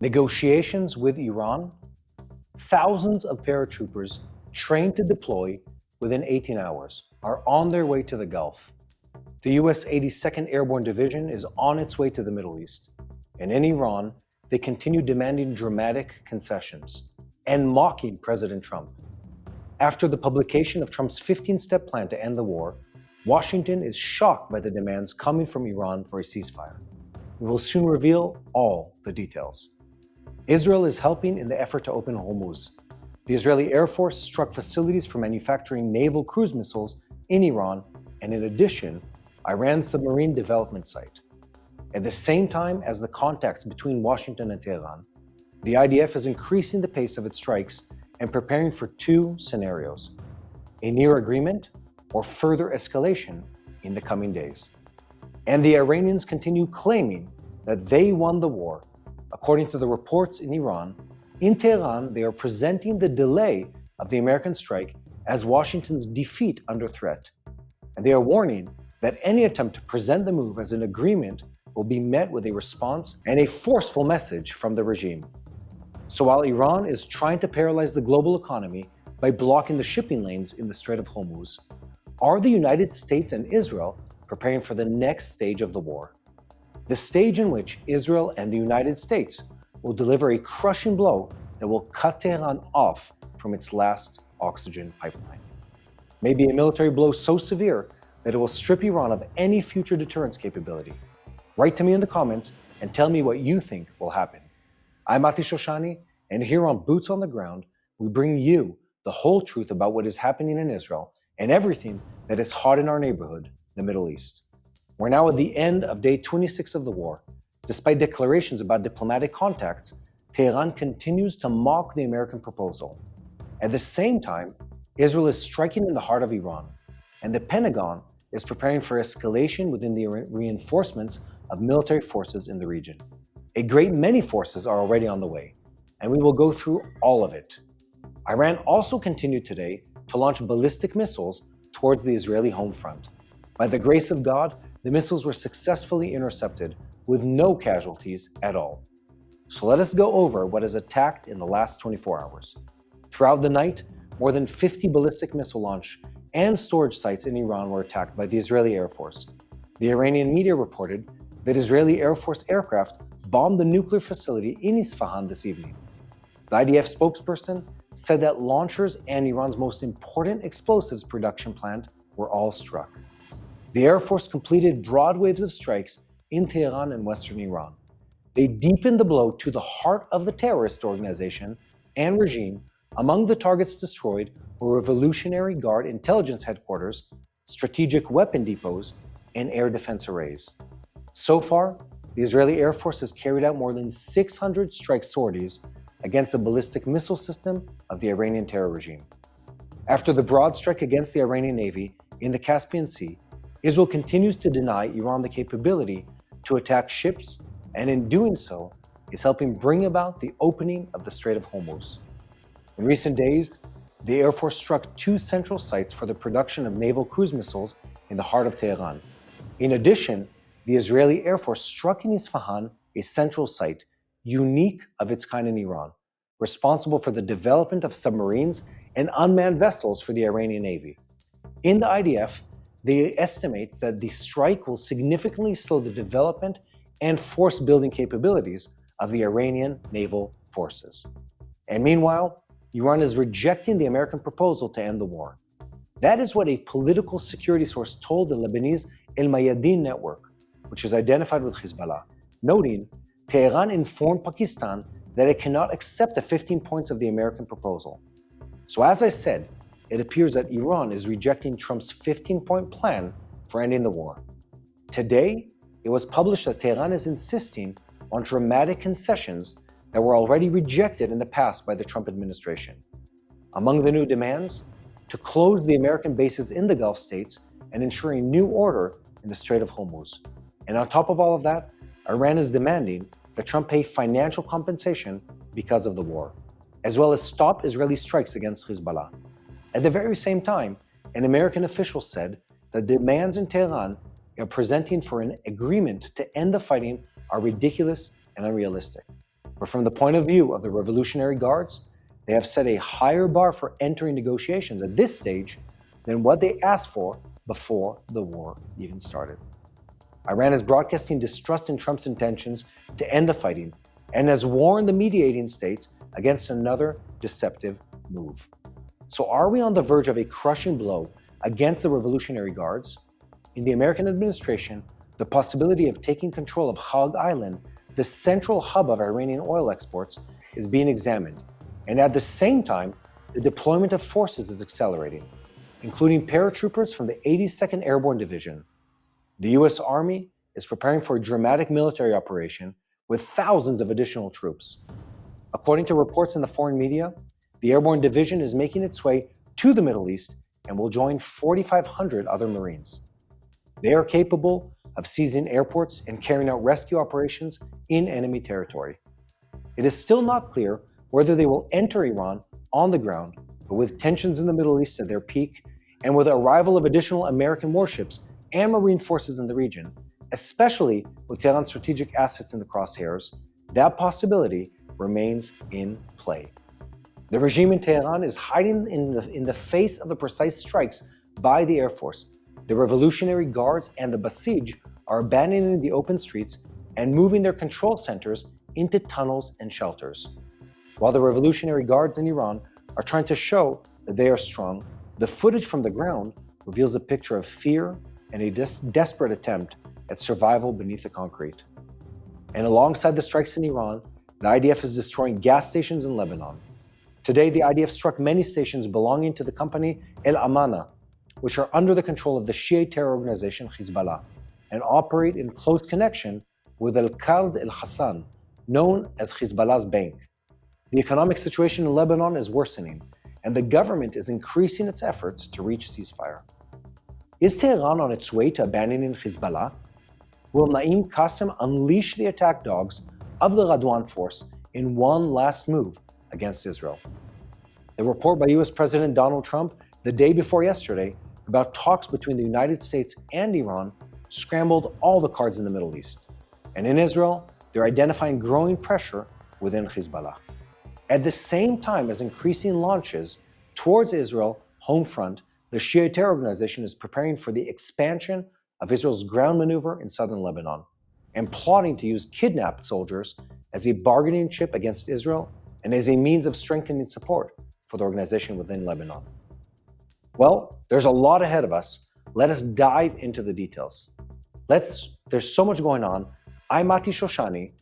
Negotiations with Iran. Thousands of paratroopers trained to deploy within 18 hours are on their way to the Gulf. The US 82nd Airborne Division is on its way to the Middle East. And in Iran, they continue demanding dramatic concessions and mocking President Trump. After the publication of Trump's 15-step plan to end the war, Washington is shocked by the demands coming from Iran for a ceasefire. We will soon reveal all the details. Israel is helping in the effort to open Hormuz. The Israeli Air Force struck facilities for manufacturing naval cruise missiles in Iran, and in addition, Iran's submarine development site. At the same time as the contacts between Washington and Tehran, the IDF is increasing the pace of its strikes and preparing for two scenarios: a near agreement or further escalation in the coming days. And the Iranians continue claiming that they won the war. According to the reports in Iran, in Tehran, they are presenting the delay of the American strike as Washington's defeat under threat. And they are warning that any attempt to present the move as an agreement will be met with a response and a forceful message from the regime. So while Iran is trying to paralyze the global economy by blocking the shipping lanes in the Strait of Hormuz, are the United States and Israel preparing for the next stage of the war? The stage in which Israel and the United States will deliver a crushing blow that will cut Tehran off from its last oxygen pipeline. Maybe a military blow so severe that it will strip Iran of any future deterrence capability. Write to me in the comments and tell me what you think will happen. I'm Mati Shoshani, and here on Boots on the Ground, we bring you the whole truth about what is happening in Israel and everything that is hot in our neighborhood, the Middle East. We're now at the end of day 26 of the war. Despite declarations about diplomatic contacts, Tehran continues to mock the American proposal. At the same time, Israel is striking in the heart of Iran, and the Pentagon is preparing for escalation within the reinforcements of military forces in the region. A great many forces are already on the way, and we will go through all of it. Iran also continued today to launch ballistic missiles towards the Israeli home front. By the grace of God, the missiles were successfully intercepted with no casualties at all. So let us go over what is attacked in the last 24 hours. Throughout the night, more than 50 ballistic missile launch and storage sites in Iran were attacked by the Israeli Air Force. The Iranian media reported that Israeli Air Force aircraft bombed the nuclear facility in Isfahan this evening. The IDF spokesperson said that launchers and Iran's most important explosives production plant were all struck. The Air Force completed broad waves of strikes in Tehran and western Iran. They deepened the blow to the heart of the terrorist organization and regime. Among the targets destroyed were Revolutionary Guard intelligence headquarters, strategic weapon depots, and air defense arrays. So far, the Israeli Air Force has carried out more than 600 strike sorties against the ballistic missile system of the Iranian terror regime. After the broad strike against the Iranian Navy in the Caspian Sea, Israel continues to deny Iran the capability to attack ships, and in doing so, is helping bring about the opening of the Strait of Hormuz. In recent days, the Air Force struck two central sites for the production of naval cruise missiles in the heart of Tehran. In addition, the Israeli Air Force struck in Isfahan a central site, unique of its kind in Iran, responsible for the development of submarines and unmanned vessels for the Iranian Navy. In the IDF, they estimate that the strike will significantly slow the development and force-building capabilities of the Iranian naval forces. And meanwhile, Iran is rejecting the American proposal to end the war. That is what a political security source told the Lebanese El-Mayadeen network, which is identified with Hezbollah, noting Tehran informed Pakistan that it cannot accept the 15 points of the American proposal. So as I said, it appears that Iran is rejecting Trump's 15-point plan for ending the war. Today, it was published that Tehran is insisting on dramatic concessions that were already rejected in the past by the Trump administration. Among the new demands, to close the American bases in the Gulf states and ensure a new order in the Strait of Hormuz. And on top of all of that, Iran is demanding that Trump pay financial compensation because of the war, as well as stop Israeli strikes against Hezbollah. At the very same time, an American official said that demands in Tehran are presenting for an agreement to end the fighting are ridiculous and unrealistic. But from the point of view of the Revolutionary Guards, they have set a higher bar for entering negotiations at this stage than what they asked for before the war even started. Iran is broadcasting distrust in Trump's intentions to end the fighting and has warned the mediating states against another deceptive move. So are we on the verge of a crushing blow against the Revolutionary Guards? In the American administration, the possibility of taking control of Kharg Island, the central hub of Iranian oil exports, is being examined. And at the same time, the deployment of forces is accelerating, including paratroopers from the 82nd Airborne Division. The US Army is preparing for a dramatic military operation with thousands of additional troops. According to reports in the foreign media, the Airborne Division is making its way to the Middle East and will join 4,500 other Marines. They are capable of seizing airports and carrying out rescue operations in enemy territory. It is still not clear whether they will enter Iran on the ground, but with tensions in the Middle East at their peak, and with the arrival of additional American warships and Marine forces in the region, especially with Tehran's strategic assets in the crosshairs, that possibility remains in play. The regime in Tehran is hiding in the face of the precise strikes by the Air Force. The Revolutionary Guards and the Basij are abandoning the open streets and moving their control centers into tunnels and shelters. While the Revolutionary Guards in Iran are trying to show that they are strong, the footage from the ground reveals a picture of fear and a desperate attempt at survival beneath the concrete. And alongside the strikes in Iran, the IDF is destroying gas stations in Lebanon. Today, the IDF struck many stations belonging to the company El Amana, which are under the control of the Shiite terror organization Hezbollah, and operate in close connection with Al-Qard al-Hassan, known as Hezbollah's bank. The economic situation in Lebanon is worsening, and the government is increasing its efforts to reach ceasefire. Is Tehran on its way to abandoning Hezbollah? Will Naim Qassem unleash the attack dogs of the Radwan force in one last move against Israel? The report by US President Donald Trump the day before yesterday about talks between the United States and Iran scrambled all the cards in the Middle East. And in Israel, they're identifying growing pressure within Hezbollah. At the same time as increasing launches towards Israel home front, the Shiite terror organization is preparing for the expansion of Israel's ground maneuver in southern Lebanon and plotting to use kidnapped soldiers as a bargaining chip against Israel and as a means of strengthening support for the organization within Lebanon. Well, there's a lot ahead of us. Let us dive into the details. There's so much going on. I'm Mati Shoshani,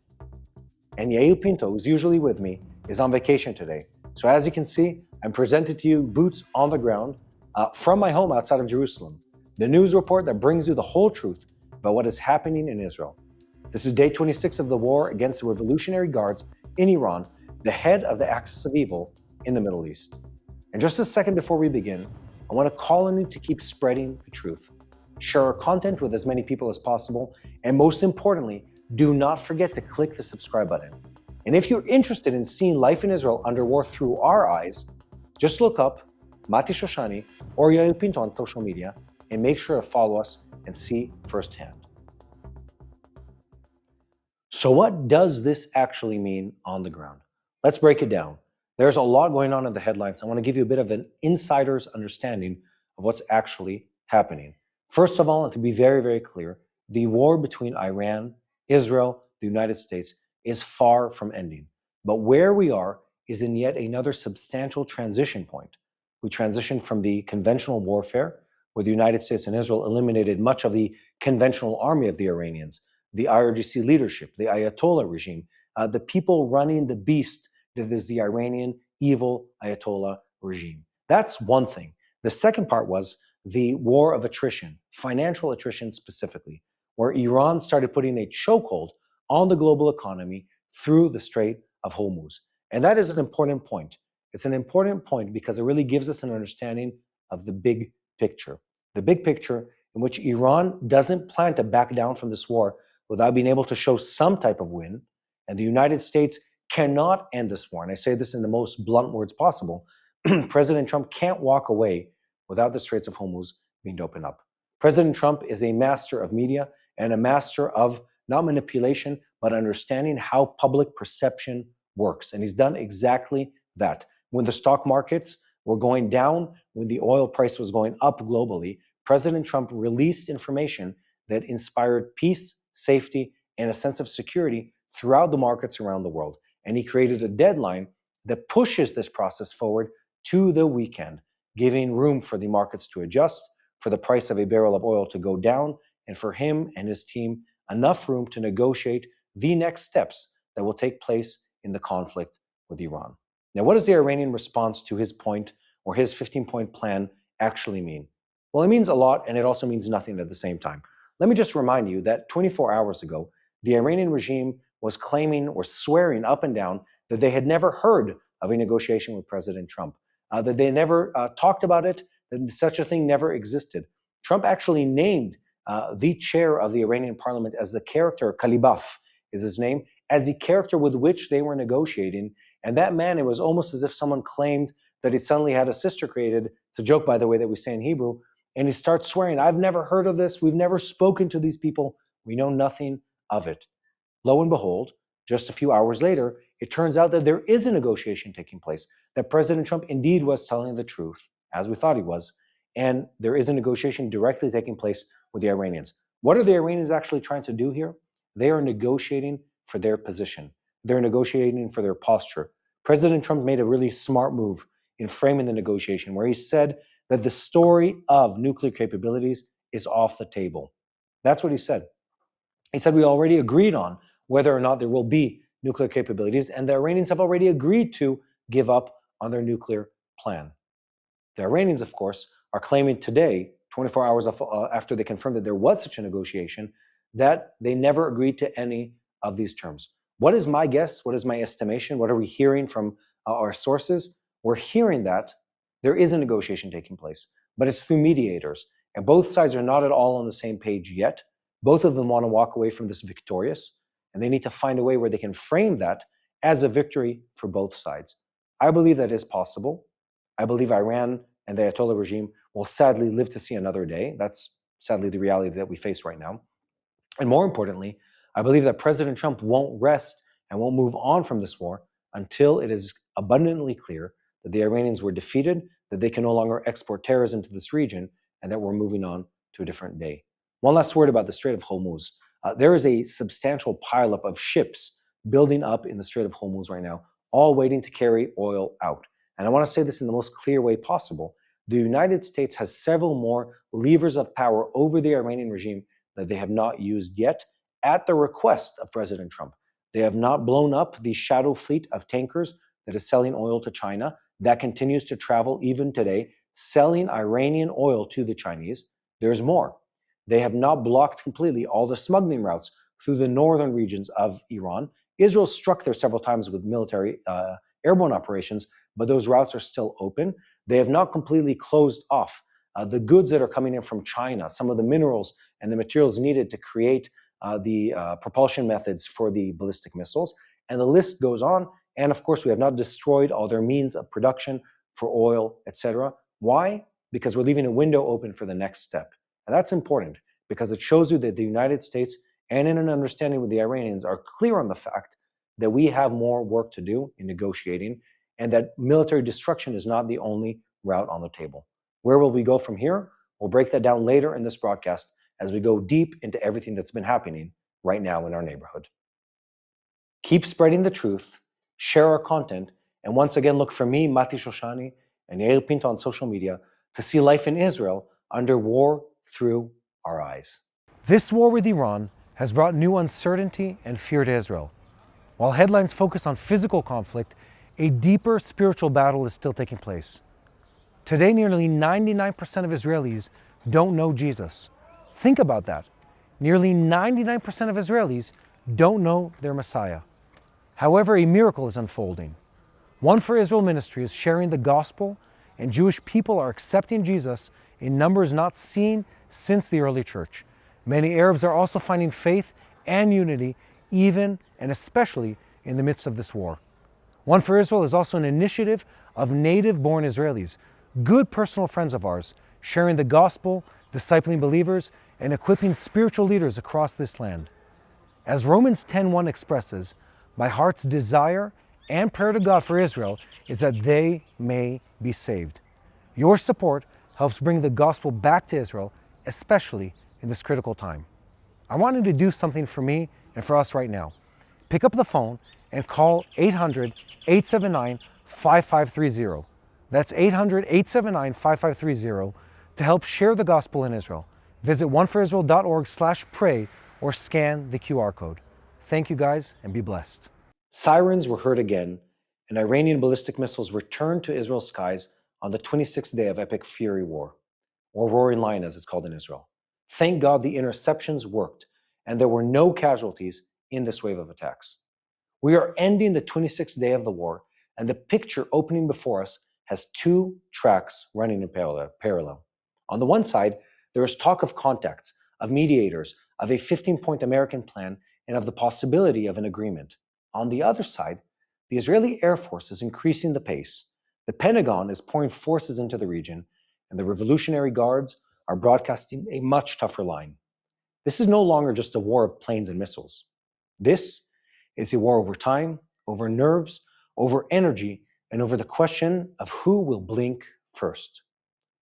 and Yael Pinto, who's usually with me, is on vacation today. So as you can see, I'm presenting to you boots on the ground from my home outside of Jerusalem. The news report that brings you the whole truth about what is happening in Israel. This is day 26 of the war against the Revolutionary Guards in Iran, the head of the axis of evil in the Middle East. And just a second before we begin, I want to call on you to keep spreading the truth. Share our content with as many people as possible, and most importantly, do not forget to click the subscribe button. And if you're interested in seeing life in Israel under war through our eyes, just look up Mati Shoshani or Yael Pinto on social media and make sure to follow us and see firsthand. So what does this actually mean on the ground? Let's break it down. There's a lot going on in the headlines. I want to give you a bit of an insider's understanding of what's actually happening. First of all, and to be very, very clear, the war between Iran, Israel, the United States is far from ending. But where we are is in yet another substantial transition point. We transitioned from the conventional warfare, where the United States and Israel eliminated much of the conventional army of the Iranians, the IRGC leadership, the Ayatollah regime, the people running the beast that is the Iranian evil Ayatollah regime. That's one thing. The second part was the war of attrition, financial attrition specifically, where Iran started putting a chokehold on the global economy through the Strait of Hormuz. And that is an important point. It's an important point because it really gives us an understanding of the big picture. The big picture in which Iran doesn't plan to back down from this war without being able to show some type of win, and the United States cannot end this war. And I say this in the most blunt words possible. President Trump can't walk away without the Straits of Hormuz being opened up. President Trump is a master of media and a master of not manipulation, but understanding how public perception works. And he's done exactly that. When the stock markets were going down, when the oil price was going up globally, President Trump released information that inspired peace, safety, and a sense of security throughout the markets around the world. And he created a deadline that pushes this process forward to the weekend, giving room for the markets to adjust, for the price of a barrel of oil to go down, and for him and his team enough room to negotiate the next steps that will take place in the conflict with Iran. Now, what does the Iranian response to his point or his 15-point plan actually mean? Well, it means a lot, and it also means nothing at the same time. Let me just remind you that 24 hours ago, the Iranian regime was claiming or swearing up and down that they had never heard of a negotiation with President Trump, that they never talked about it, that such a thing never existed. Trump actually named the chair of the Iranian parliament as the character, Kalibaf is his name, as the character with which they were negotiating. And that man, it was almost as if someone claimed that he suddenly had a sister created. It's a joke, by the way, that we say in Hebrew. And he starts swearing, I've never heard of this. We've never spoken to these people. We know nothing of it. Lo and behold, just a few hours later, it turns out that there is a negotiation taking place, that President Trump indeed was telling the truth, as we thought he was, and there is a negotiation directly taking place with the Iranians. What are the Iranians actually trying to do here? They are negotiating for their position. They're negotiating for their posture. President Trump made a really smart move in framing the negotiation, where he said that the story of nuclear capabilities is off the table. That's what he said. He said we already agreed on whether or not there will be nuclear capabilities, and the Iranians have already agreed to give up on their nuclear plan. The Iranians, of course, are claiming today, 24 hours after they confirmed that there was such a negotiation, that they never agreed to any of these terms. What is my guess? What is my estimation? What are we hearing from our sources? We're hearing that there is a negotiation taking place, but it's through mediators. And both sides are not at all on the same page yet. Both of them want to walk away from this victorious, and they need to find a way where they can frame that as a victory for both sides. I believe that is possible. I believe Iran and the Ayatollah regime will sadly live to see another day. That's sadly the reality that we face right now. And more importantly, I believe that President Trump won't rest and won't move on from this war until it is abundantly clear that the Iranians were defeated, that they can no longer export terrorism to this region, and that we're moving on to a different day. One last word about the Strait of Hormuz. There is a substantial pileup of ships building up in the Strait of Hormuz right now, all waiting to carry oil out. And I want to say this in the most clear way possible. The United States has several more levers of power over the Iranian regime that they have not used yet, at the request of President Trump. They have not blown up the shadow fleet of tankers that is selling oil to China. That continues to travel even today, selling Iranian oil to the Chinese. There's more. They have not blocked completely all the smuggling routes through the northern regions of Iran. Israel struck there several times with military airborne operations, but those routes are still open. They have not completely closed off the goods that are coming in from China, some of the minerals and the materials needed to create the propulsion methods for the ballistic missiles. And the list goes on. And of course, we have not destroyed all their means of production for oil, etc. Why? Because we're leaving a window open for the next step. And that's important because it shows you that the United States, and in an understanding with the Iranians, are clear on the fact that we have more work to do in negotiating and that military destruction is not the only route on the table. Where will we go from here? We'll break that down later in this broadcast as we go deep into everything that's been happening right now in our neighborhood. Keep spreading the truth, share our content, and once again look for me, Mati Shoshani, and Yair Pinto on social media to see life in Israel under war through our eyes. This war with Iran has brought new uncertainty and fear to Israel. While headlines focus on physical conflict, a deeper spiritual battle is still taking place. Today, nearly 99% of Israelis don't know Jesus. Think about that. Nearly 99% of Israelis don't know their Messiah. However, a miracle is unfolding. One for Israel Ministry is sharing the gospel, and Jewish people are accepting Jesus in numbers not seen since the early church. Many Arabs are also finding faith and unity, even and especially in the midst of this war. One for Israel is also an initiative of native-born Israelis, good personal friends of ours, sharing the gospel, discipling believers, and equipping spiritual leaders across this land. As Romans 10:1 expresses, my heart's desire and prayer to God for Israel is that they may be saved. Your support helps bring the gospel back to Israel, especially in this critical time. I want you to do something for me and for us right now. Pick up the phone and call 800-879-5530. That's 800-879-5530 to help share the gospel in Israel. Visit oneforisrael.org/pray or scan the QR code. Thank you guys and be blessed. Sirens were heard again, and Iranian ballistic missiles returned to Israel's skies on the 26th day of Epic Fury War, or Roaring Lion as it's called in Israel. Thank God the interceptions worked, and there were no casualties in this wave of attacks. We are ending the 26th day of the war, and the picture opening before us has two tracks running in parallel. On the one side, there is talk of contacts, of mediators, of a 15-point American plan, and of the possibility of an agreement. On the other side, the Israeli Air Force is increasing the pace, the Pentagon is pouring forces into the region, and the Revolutionary Guards are broadcasting a much tougher line. This is no longer just a war of planes and missiles. This is a war over time, over nerves, over energy, and over the question of who will blink first.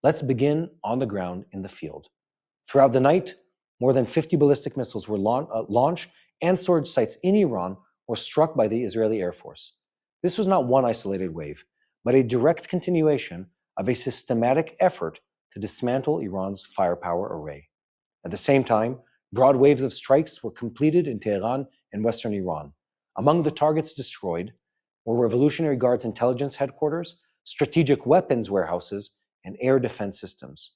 Let's begin on the ground in the field. Throughout the night, more than 50 ballistic missiles were launched, and storage sites in Iran were struck by the Israeli Air Force. This was not one isolated wave, but a direct continuation of a systematic effort to dismantle Iran's firepower array. At the same time, broad waves of strikes were completed in Tehran and western Iran. Among the targets destroyed were Revolutionary Guards intelligence headquarters, strategic weapons warehouses, and air defense systems.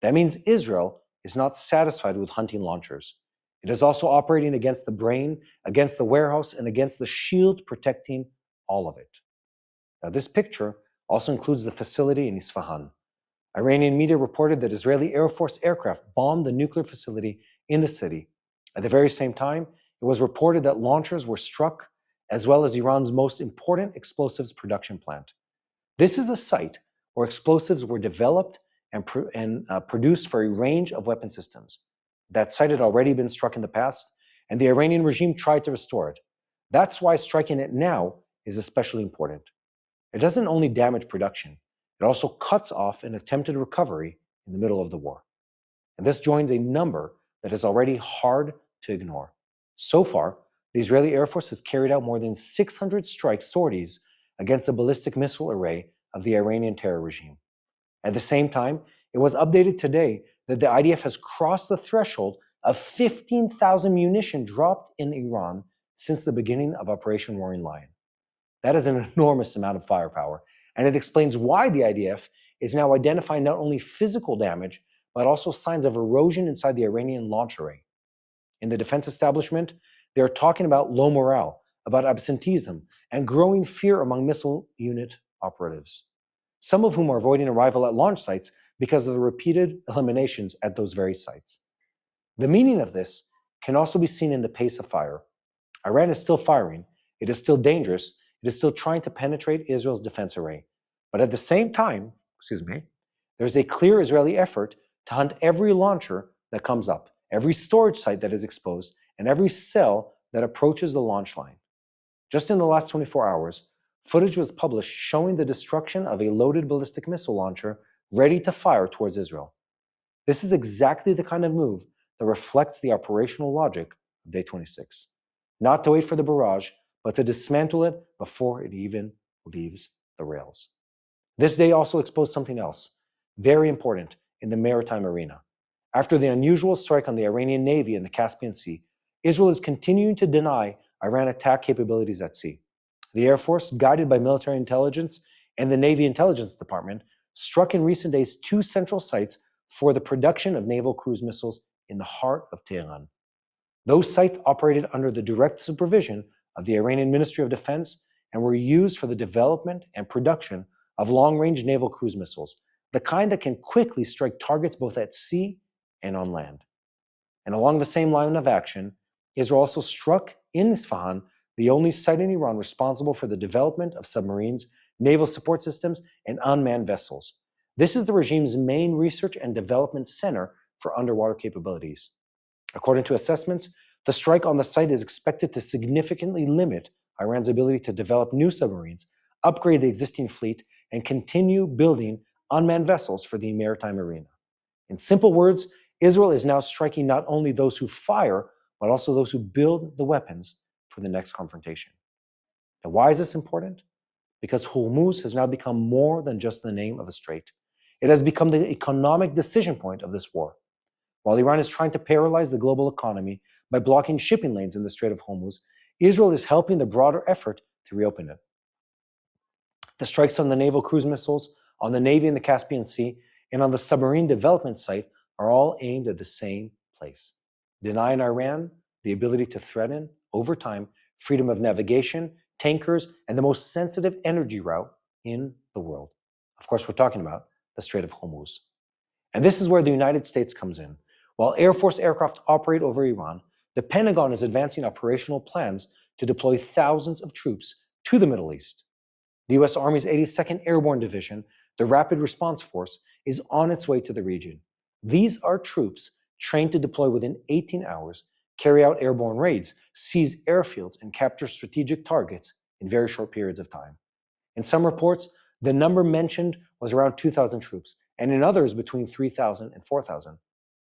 That means Israel is not satisfied with hunting launchers. It is also operating against the brain, against the warehouse, and against the shield protecting all of it. Now, this picture also includes the facility in Isfahan. Iranian media reported that Israeli Air Force aircraft bombed the nuclear facility in the city. At the very same time, it was reported that launchers were struck, as well as Iran's most important explosives production plant. This is a site where explosives were developed and produced for a range of weapon systems. That site had already been struck in the past, and the Iranian regime tried to restore it. That's why striking it now is especially important. It doesn't only damage production, it also cuts off an attempted recovery in the middle of the war. And this joins a number that is already hard to ignore. So far, the Israeli Air Force has carried out more than 600 strike sorties against the ballistic missile array of the Iranian terror regime. At the same time, it was updated today that the IDF has crossed the threshold of 15,000 munition dropped in Iran since the beginning of Operation Roaring Lion. That is an enormous amount of firepower, and it explains why the IDF is now identifying not only physical damage, but also signs of erosion inside the Iranian launch array. In the defense establishment, they are talking about low morale, about absenteeism, and growing fear among missile unit operatives, some of whom are avoiding arrival at launch sites because of the repeated eliminations at those very sites. The meaning of this can also be seen in the pace of fire. Iran is still firing, it is still dangerous, it is still trying to penetrate Israel's defense array. But at the same time, there's a clear Israeli effort to hunt every launcher that comes up, every storage site that is exposed, and every cell that approaches the launch line. Just in the last 24 hours, footage was published showing the destruction of a loaded ballistic missile launcher ready to fire towards Israel. This is exactly the kind of move that reflects the operational logic of Day 26. Not to wait for the barrage, but to dismantle it before it even leaves the rails. This day also exposed something else, very important in the maritime arena. After the unusual strike on the Iranian Navy in the Caspian Sea, Israel is continuing to deny Iran attack capabilities at sea. The Air Force, guided by military intelligence and the Navy Intelligence Department, struck in recent days two central sites for the production of naval cruise missiles in the heart of Tehran. Those sites operated under the direct supervision of the Iranian Ministry of Defense and were used for the development and production of long-range naval cruise missiles, the kind that can quickly strike targets both at sea and on land. And along the same line of action, Israel also struck in Isfahan, the only site in Iran responsible for the development of submarines, naval support systems, and unmanned vessels. This is the regime's main research and development center for underwater capabilities. According to assessments, The strike on the site is expected to significantly limit Iran's ability to develop new submarines, upgrade the existing fleet, and continue building unmanned vessels for the maritime arena. In simple words, Israel is now striking not only those who fire, but also those who build the weapons for the next confrontation. Now, why is this important? Because Hormuz has now become more than just the name of a strait. It has become the economic decision point of this war. While Iran is trying to paralyze the global economy by blocking shipping lanes in the Strait of Hormuz, Israel is helping the broader effort to reopen it. The strikes on the naval cruise missiles, on the Navy in the Caspian Sea, and on the submarine development site are all aimed at the same place: denying Iran the ability to threaten, over time, freedom of navigation, tankers, and the most sensitive energy route in the world. Of course, we're talking about the Strait of Hormuz. And this is where the United States comes in. While Air Force aircraft operate over Iran, the Pentagon is advancing operational plans to deploy thousands of troops to the Middle East. The U.S. Army's 82nd Airborne Division, the Rapid Response Force, is on its way to the region. These are troops trained to deploy within 18 hours, carry out airborne raids, seize airfields, and capture strategic targets in very short periods of time. In some reports, the number mentioned was around 2,000 troops, and in others between 3,000 and 4,000.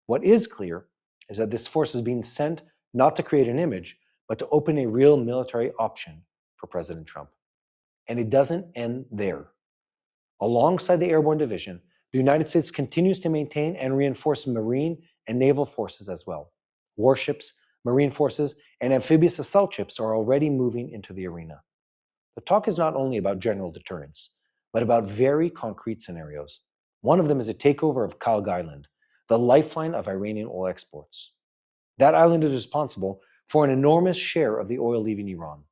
What is clear is that this force is being sent not to create an image, but to open a real military option for President Trump. And it doesn't end there. Alongside the Airborne Division, the United States continues to maintain and reinforce marine and naval forces as well. Warships, marine forces, and amphibious assault ships are already moving into the arena. The talk is not only about general deterrence, but about very concrete scenarios. One of them is a takeover of Kharg Island, the lifeline of Iranian oil exports. That island is responsible for an enormous share of the oil leaving Iran.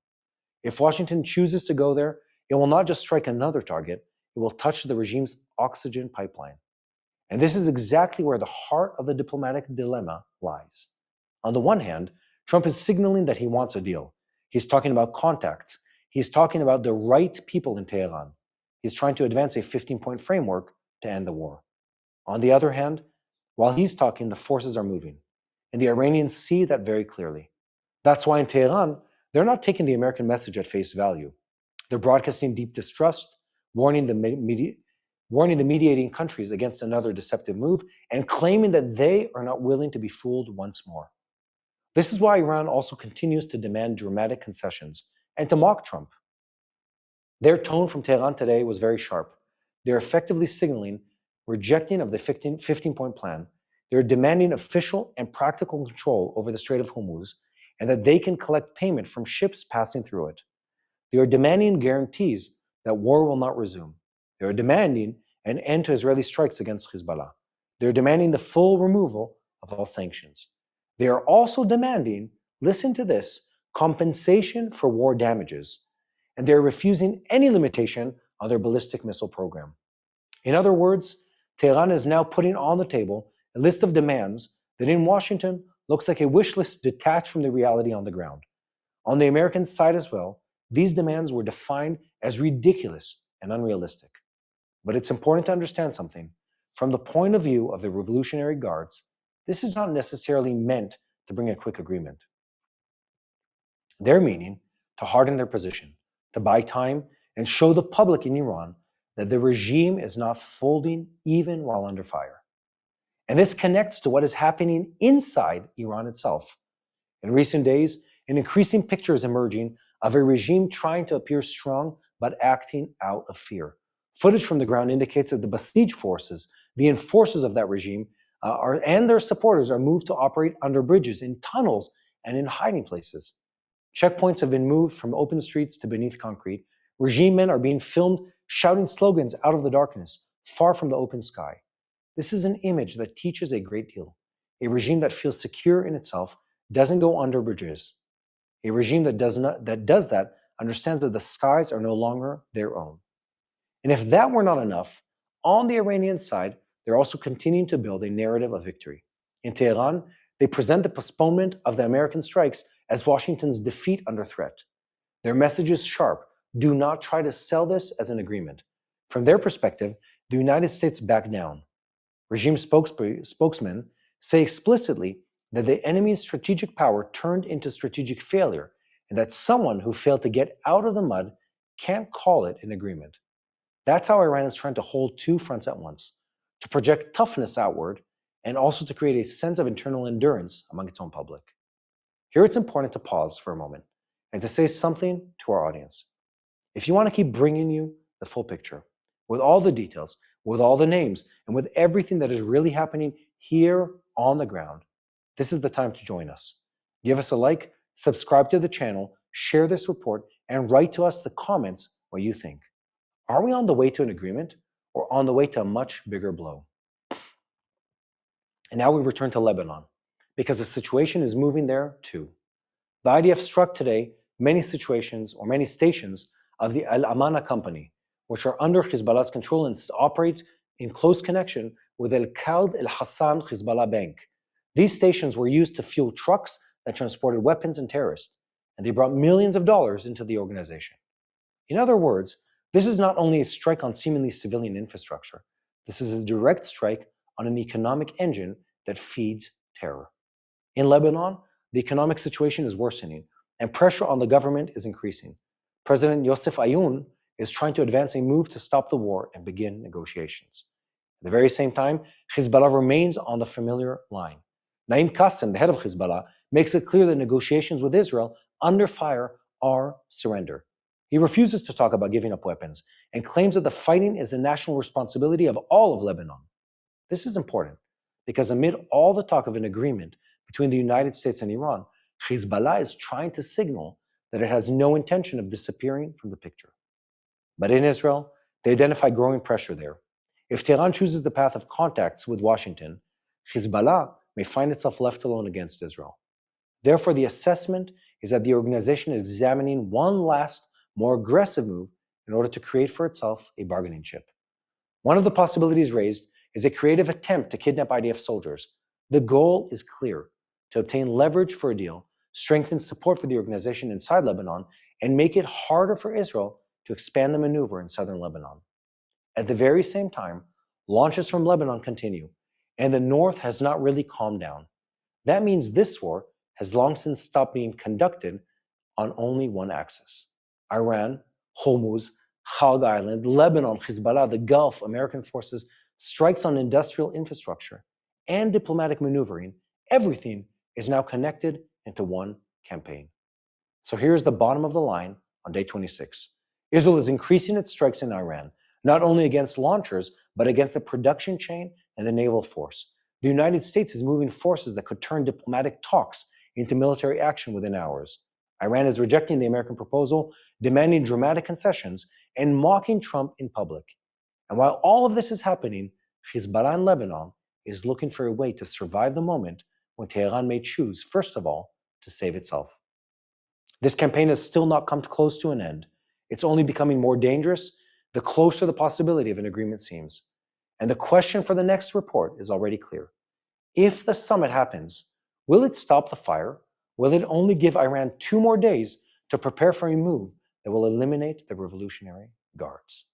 If Washington chooses to go there, it will not just strike another target, it will touch the regime's oxygen pipeline. And this is exactly where the heart of the diplomatic dilemma lies. On the one hand, Trump is signaling that he wants a deal. He's talking about contacts. He's talking about the right people in Tehran. He's trying to advance a 15-point framework to end the war. On the other hand, while he's talking, the forces are moving. And the Iranians see that very clearly. That's why in Tehran, they're not taking the American message at face value. They're broadcasting deep distrust, warning the mediating countries against another deceptive move, and claiming that they are not willing to be fooled once more. This is why Iran also continues to demand dramatic concessions and to mock Trump. Their tone from Tehran today was very sharp. They're effectively signaling rejecting of the 15-point plan. They're demanding official and practical control over the Strait of Hormuz, and that they can collect payment from ships passing through it. They are demanding guarantees that war will not resume. They are demanding an end to Israeli strikes against Hezbollah. They are demanding the full removal of all sanctions. They are also demanding, listen to this, compensation for war damages. And they are refusing any limitation on their ballistic missile program. In other words, Tehran is now putting on the table a list of demands that in Washington looks like a wish list detached from the reality on the ground. On the American side as well, these demands were defined as ridiculous and unrealistic. But it's important to understand something. From the point of view of the Revolutionary Guards, this is not necessarily meant to bring a quick agreement. Their meaning to harden their position, to buy time, and show the public in Iran that the regime is not folding even while under fire. And this connects to what is happening inside Iran itself. In recent days, an increasing picture is emerging of a regime trying to appear strong but acting out of fear. Footage from the ground indicates that the besieged forces, the enforcers of that regime, and their supporters are moved to operate under bridges, in tunnels, and in hiding places. Checkpoints have been moved from open streets to beneath concrete. Regime men are being filmed shouting slogans out of the darkness, far from the open sky. This is an image that teaches a great deal. A regime that feels secure in itself doesn't go under bridges. A regime that does that understands that the skies are no longer their own. And if that were not enough, on the Iranian side, they're also continuing to build a narrative of victory. In Tehran, they present the postponement of the American strikes as Washington's defeat under threat. Their message is sharp. Do not try to sell this as an agreement. From their perspective, the United States backed down. Regime spokesmen say explicitly that the enemy's strategic power turned into strategic failure, and that someone who failed to get out of the mud can't call it an agreement. That's how Iran is trying to hold two fronts at once, to project toughness outward and also to create a sense of internal endurance among its own public. Here it's important to pause for a moment and to say something to our audience. If you want to keep bringing you the full picture, with all the details, with all the names, and with everything that is really happening here on the ground, this is the time to join us. Give us a like, subscribe to the channel, share this report, and write to us the comments what you think. Are we on the way to an agreement or on the way to a much bigger blow? And now we return to Lebanon, because the situation is moving there too. The IDF struck today many stations of the Al Amana Company, which are under Hezbollah's control and operate in close connection with Al Khaled Al Hassan Hezbollah Bank. These stations were used to fuel trucks that transported weapons and terrorists, and they brought millions of dollars into the organization. In other words, this is not only a strike on seemingly civilian infrastructure, this is a direct strike on an economic engine that feeds terror. In Lebanon, the economic situation is worsening, and pressure on the government is increasing. President Yosef Aoun is trying to advance a move to stop the war and begin negotiations. At the very same time, Hezbollah remains on the familiar line. Naim Qassem, the head of Hezbollah, makes it clear that negotiations with Israel under fire are surrender. He refuses to talk about giving up weapons and claims that the fighting is the national responsibility of all of Lebanon. This is important because amid all the talk of an agreement between the United States and Iran, Hezbollah is trying to signal that it has no intention of disappearing from the picture. But in Israel, they identify growing pressure there. If Tehran chooses the path of contacts with Washington, Hezbollah may find itself left alone against Israel. Therefore, the assessment is that the organization is examining one last, more aggressive move in order to create for itself a bargaining chip. One of the possibilities raised is a creative attempt to kidnap IDF soldiers. The goal is clear: to obtain leverage for a deal, strengthen support for the organization inside Lebanon, and make it harder for Israel to expand the maneuver in southern Lebanon. At the very same time, launches from Lebanon continue, and the north has not really calmed down. That means this war has long since stopped being conducted on only one axis. Iran, Hormuz, Kharg Island, Lebanon, Hezbollah, the Gulf, American forces, strikes on industrial infrastructure, and diplomatic maneuvering, everything is now connected into one campaign. So here's the bottom of the line on day 26. Israel is increasing its strikes in Iran, not only against launchers, but against the production chain and the naval force. The United States is moving forces that could turn diplomatic talks into military action within hours. Iran is rejecting the American proposal, demanding dramatic concessions, and mocking Trump in public. And while all of this is happening, Hezbollah in Lebanon is looking for a way to survive the moment when Tehran may choose, first of all, to save itself. This campaign has still not come close to an end. It's only becoming more dangerous the closer the possibility of an agreement seems. And the question for the next report is already clear. If the summit happens, will it stop the fire? Will it only give Iran 2 more days to prepare for a move that will eliminate the Revolutionary Guards?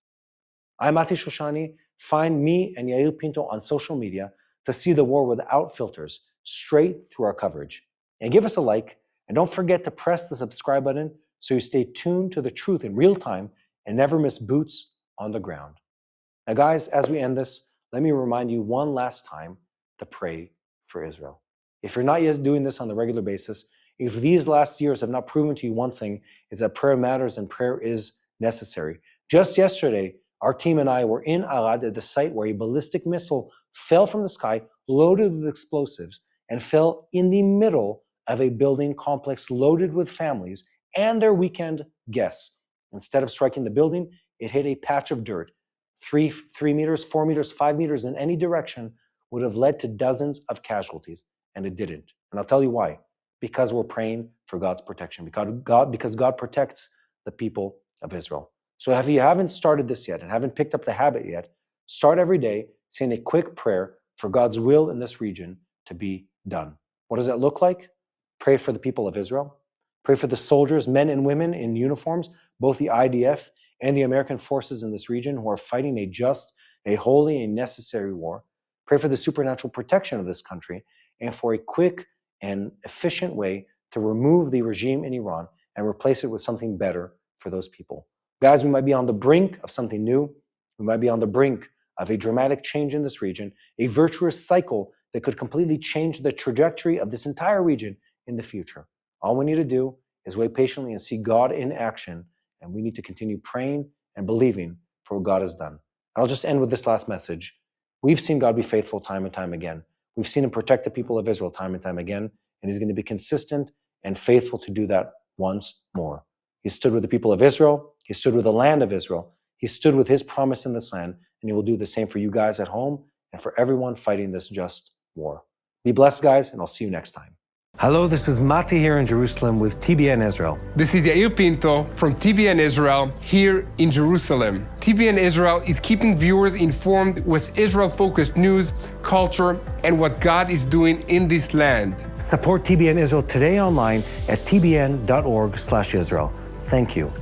I'm Mati Shoshani. Find me and Yair Pinto on social media to see the war without filters, straight through our coverage. And give us a like, and don't forget to press the subscribe button so you stay tuned to the truth in real time and never miss boots on the ground. Now guys, as we end this, let me remind you one last time to pray for Israel. If you're not yet doing this on a regular basis, if these last years have not proven to you one thing, is that prayer matters and prayer is necessary. Just yesterday, our team and I were in Arad at the site where a ballistic missile fell from the sky, loaded with explosives, and fell in the middle of a building complex loaded with families and their weekend guests. Instead of striking the building, it hit a patch of dirt. 3 meters, 4 meters, 5 meters in any direction would have led to dozens of casualties, and it didn't. And I'll tell you why. Because we're praying for God's protection, because God protects the people of Israel. So if you haven't started this yet and haven't picked up the habit yet, start every day saying a quick prayer for God's will in this region to be done. What does that look like? Pray for the people of Israel. Pray for the soldiers, men and women in uniforms, both the IDF and the American forces in this region who are fighting a just, a holy, and necessary war. Pray for the supernatural protection of this country and for a quick and efficient way to remove the regime in Iran and replace it with something better for those people. Guys, we might be on the brink of something new. We might be on the brink of a dramatic change in this region, a virtuous cycle that could completely change the trajectory of this entire region in the future. All we need to do is wait patiently and see God in action, and we need to continue praying and believing for what God has done. And I'll just end with this last message. We've seen God be faithful time and time again. We've seen him protect the people of Israel time and time again, and he's going to be consistent and faithful to do that once more. He stood with the people of Israel. He stood with the land of Israel. He stood with his promise in this land, and he will do the same for you guys at home and for everyone fighting this just war. Be blessed, guys, and I'll see you next time. Hello, this is Mati here in Jerusalem with TBN Israel. This is Yair Pinto from TBN Israel here in Jerusalem. TBN Israel is keeping viewers informed with Israel-focused news, culture, and what God is doing in this land. Support TBN Israel today online at tbn.org/Israel. Thank you.